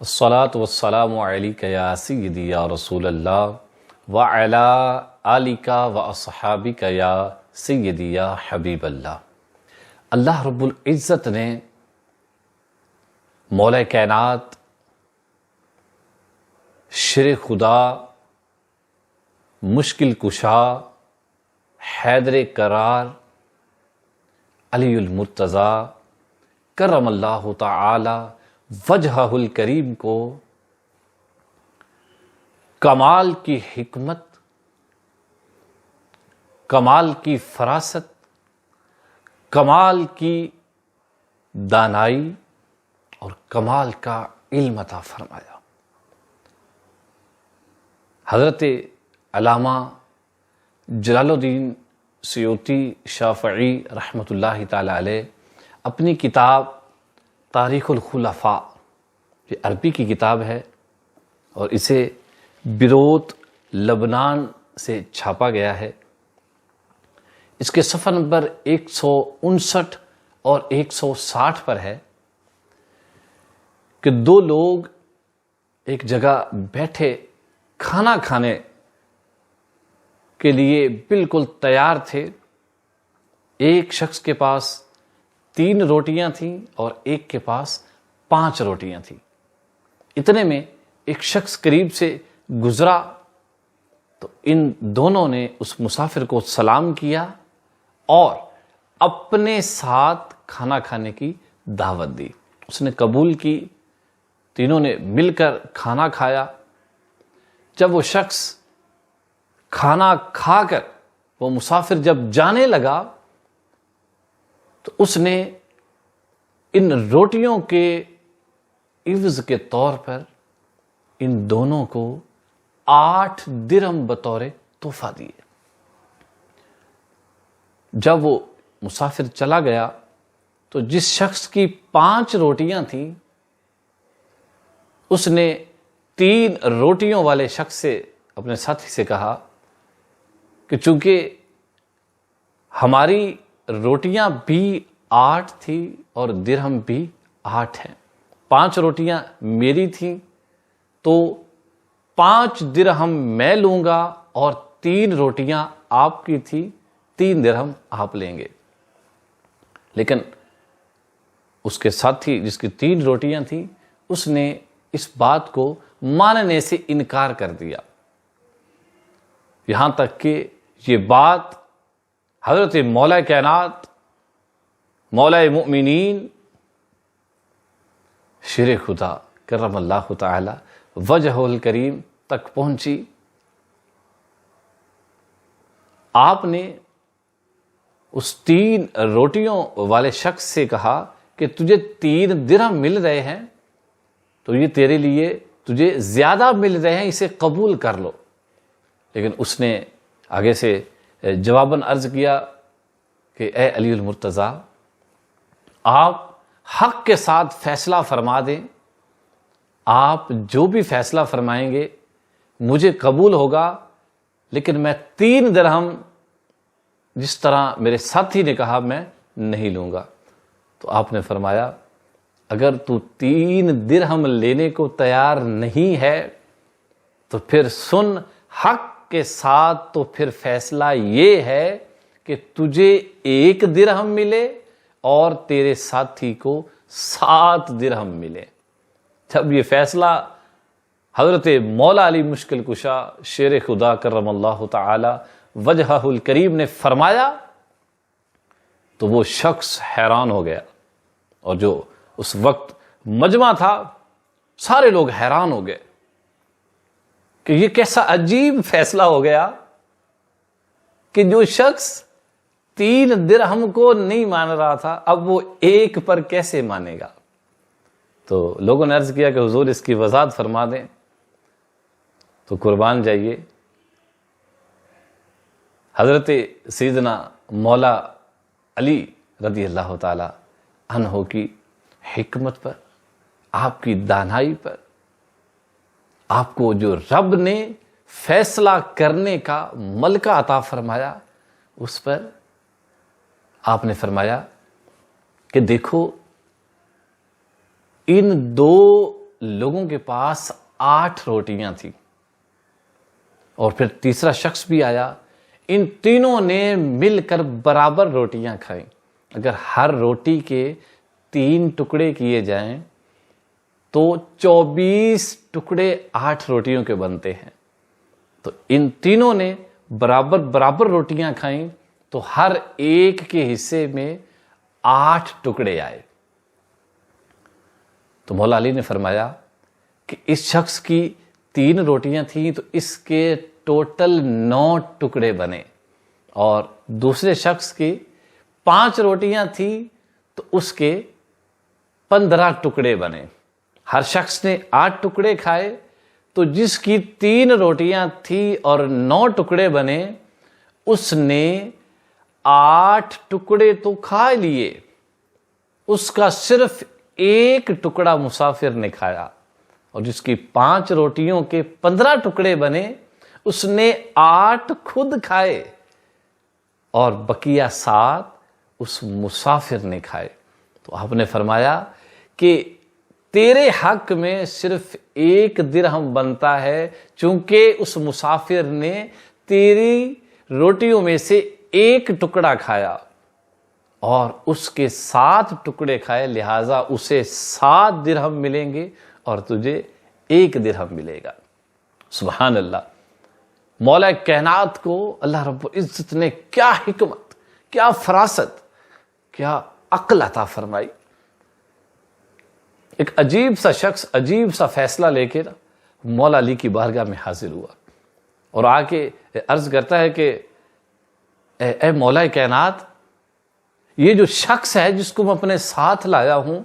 الصلاۃ والسلام علیک یا سیدی یا رسول اللہ وعلی آلک و اصحابک یا سیدی یا حبیب اللہ۔ اللہ رب العزت نے مولا کائنات شر خدا، مشکل کشا، حیدر قرار، علی المرتضیٰ کرم اللہ تعالی وجہہ الکریم کو کمال کی حکمت، کمال کی فراست، کمال کی دانائی اور کمال کا علم عطا فرمایا۔ حضرت علامہ جلال الدین سیوطی شافعی رحمۃ اللہ تعالی علیہ اپنی کتاب تاریخ الخلفاء، یہ عربی کی کتاب ہے اور اسے بیروت لبنان سے چھاپا گیا ہے۔ اس کے صفحہ نمبر 159 اور 160 پر ہے کہ دو لوگ ایک جگہ بیٹھے کھانا کھانے کے لیے بالکل تیار تھے۔ ایک شخص کے پاس 3 روٹیاں تھیں اور ایک کے پاس 5 روٹیاں تھیں۔ اتنے میں ایک شخص قریب سے گزرا تو ان دونوں نے اس مسافر کو سلام کیا اور اپنے ساتھ کھانا کھانے کی دعوت دی۔ اس نے قبول کی، تینوں نے مل کر کھانا کھایا۔ جب وہ شخص کھانا کھا کر وہ مسافر جب جانے لگا تو اس نے ان روٹیوں کے عوض کے طور پر ان دونوں کو 8 درہم بطور تحفہ دیے۔ جب وہ مسافر چلا گیا تو جس شخص کی 5 روٹیاں تھیں اس نے 3 روٹیوں والے شخص سے، اپنے ساتھی سے کہا کہ چونکہ ہماری روٹیاں بھی 8 تھی اور درہم بھی 8 ہیں، 5 روٹیاں میری تھیں تو 5 درہم میں لوں گا اور 3 روٹیاں آپ کی تھی، 3 درہم آپ لیں گے۔ لیکن اس کے ساتھی جس کی 3 روٹیاں تھیں اس نے اس بات کو ماننے سے انکار کر دیا، یہاں تک کہ یہ بات حضرت مولا کائنات، مولا مؤمنین شر خدا کرم اللہ تعالی وجہ الکریم تک پہنچی۔ آپ نے اس 3 روٹیوں والے شخص سے کہا کہ تجھے 3 درہم مل رہے ہیں تو یہ تیرے لیے تجھے زیادہ مل رہے ہیں، اسے قبول کر لو۔ لیکن اس نے آگے سے جواباً عرض کیا کہ اے علی المرتضیٰ، آپ حق کے ساتھ فیصلہ فرما دیں، آپ جو بھی فیصلہ فرمائیں گے مجھے قبول ہوگا، لیکن میں 3 درہم جس طرح میرے ساتھی نے کہا میں نہیں لوں گا۔ تو آپ نے فرمایا اگر تو 3 درہم لینے کو تیار نہیں ہے تو پھر سن، حق کے ساتھ تو پھر فیصلہ یہ ہے کہ تجھے 1 درہم ملے اور تیرے ساتھی کو 7 درہم ملے۔ جب یہ فیصلہ حضرت مولا علی مشکل کشا شیر خدا کرم اللہ تعالی وجہہ الکریم نے فرمایا تو وہ شخص حیران ہو گیا، اور جو اس وقت مجمع تھا سارے لوگ حیران ہو گئے کہ یہ کیسا عجیب فیصلہ ہو گیا کہ جو شخص 3 درہم کو نہیں مان رہا تھا اب وہ 1 پر کیسے مانے گا۔ تو لوگوں نے عرض کیا کہ حضور اس کی وضاحت فرما دیں، تو قربان جائیے حضرت سیدنا مولا علی رضی اللہ تعالی عنہ کی حکمت پر، آپ کی دانائی پر، آپ کو جو رب نے فیصلہ کرنے کا ملکہ عطا فرمایا اس پر آپ نے فرمایا کہ دیکھو ان 2 لوگوں کے پاس 8 روٹیاں تھیں، اور پھر تیسرا شخص بھی آیا، ان تینوں نے مل کر برابر روٹیاں کھائیں۔ اگر ہر روٹی کے 3 ٹکڑے کیے جائیں تو 24 ٹکڑے 8 روٹیوں کے بنتے ہیں۔ تو ان تینوں نے برابر برابر روٹیاں کھائیں تو ہر ایک کے حصے میں 8 ٹکڑے آئے۔ تو مولا علی نے فرمایا کہ اس شخص کی 3 روٹیاں تھیں تو اس کے ٹوٹل 9 ٹکڑے بنے، اور دوسرے شخص کی 5 روٹیاں تھیں تو اس کے 15 ٹکڑے بنے۔ ہر شخص نے 8 ٹکڑے کھائے تو جس کی 3 روٹیاں تھیں اور 9 ٹکڑے بنے، اس نے 8 ٹکڑے تو کھا لیے، اس کا صرف 1 ٹکڑا مسافر نے کھایا، اور جس کی 5 روٹیوں کے 15 ٹکڑے بنے، اس نے 8 خود کھائے اور بقیہ 7 اس مسافر نے کھائے۔ تو آپ نے فرمایا کہ تیرے حق میں صرف 1 درہم بنتا ہے، چونکہ اس مسافر نے تیری روٹیوں میں سے 1 ٹکڑا کھایا اور اس کے 7 ٹکڑے کھائے، لہٰذا اسے 7 درہم ملیں گے اور تجھے 1 درہم ملے گا۔ سبحان اللہ! مولا کائنات کو اللہ رب العزت نے کیا حکمت، کیا فراست، کیا عقل عطا فرمائی۔ ایک عجیب سا شخص عجیب سا فیصلہ لے کے مولا علی کی بارگاہ میں حاضر ہوا اور آ کے عرض کرتا ہے کہ اے مولا کائنات، یہ جو شخص ہے جس کو میں اپنے ساتھ لایا ہوں،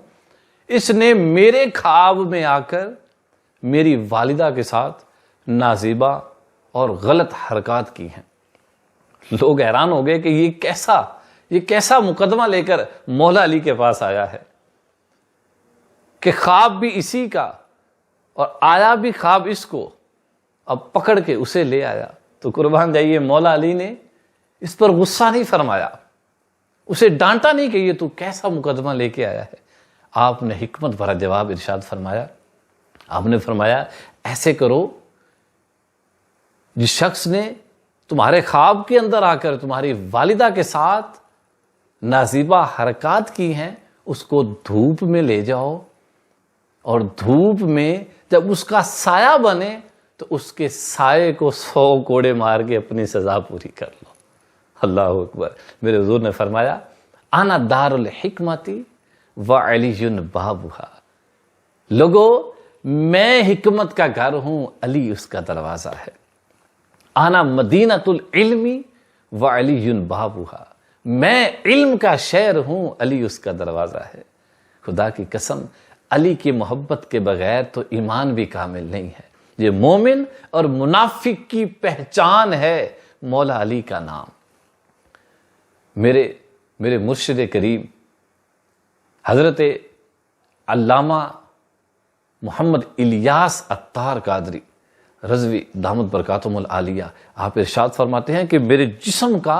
اس نے میرے خواب میں آ کر میری والدہ کے ساتھ نازیبا اور غلط حرکات کی ہیں۔ لوگ حیران ہو گئے کہ یہ کیسا مقدمہ لے کر مولا علی کے پاس آیا ہے کہ خواب بھی اسی کا اور آیا بھی خواب اس کو، اب پکڑ کے اسے لے آیا۔ تو قربان جائیے، مولا علی نے اس پر غصہ نہیں فرمایا، اسے ڈانٹا نہیں کہ یہ تو کیسا مقدمہ لے کے آیا ہے۔ آپ نے حکمت بھرا جواب ارشاد فرمایا۔ آپ نے فرمایا ایسے کرو، جس شخص نے تمہارے خواب کے اندر آ کر تمہاری والدہ کے ساتھ نازیبا حرکات کی ہیں، اس کو دھوپ میں لے جاؤ، اور دھوپ میں جب اس کا سایہ بنے تو اس کے سائے کو 100 کوڑے مار کے اپنی سزا پوری کر لو۔ اللہ اکبر! میرے حضور نے فرمایا انا دار الحکمتی وعلی بابھا، لوگو میں حکمت کا گھر ہوں، علی اس کا دروازہ ہے۔ انا مدینۃ العلم وعلی بابھا، میں علم کا شہر ہوں، علی اس کا دروازہ ہے۔ خدا کی قسم، علی کی محبت کے بغیر تو ایمان بھی کامل نہیں ہے۔ یہ مومن اور منافق کی پہچان ہے مولا علی کا نام۔ میرے مرشد کریم حضرت علامہ محمد الیاس عطار قادری رضوی دامت برکاتہم العالیہ، آپ ارشاد فرماتے ہیں کہ میرے جسم کا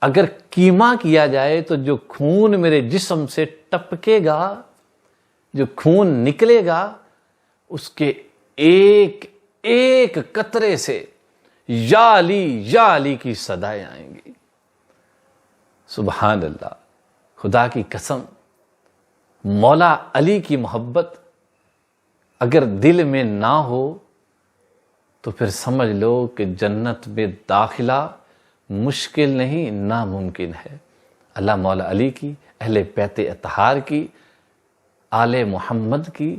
اگر کیما کیا جائے تو جو خون میرے جسم سے ٹپکے گا، جو خون نکلے گا، اس کے ایک ایک قطرے سے یا علی کی صدائیں آئیں گی۔ سبحان اللہ! خدا کی قسم، مولا علی کی محبت اگر دل میں نہ ہو تو پھر سمجھ لو کہ جنت میں داخلہ مشکل نہیں، ناممکن ہے۔ اللہ مولا علی کی، اہل بیت اطہار کی، آل محمد کی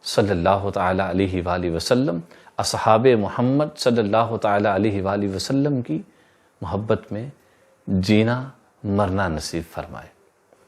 صلی اللہ تعالی علیہ وآلہ وسلم، اصحاب محمد صلی اللہ تعالی علیہ وآلہ وسلم کی محبت میں جینا مرنا نصیب فرمائے۔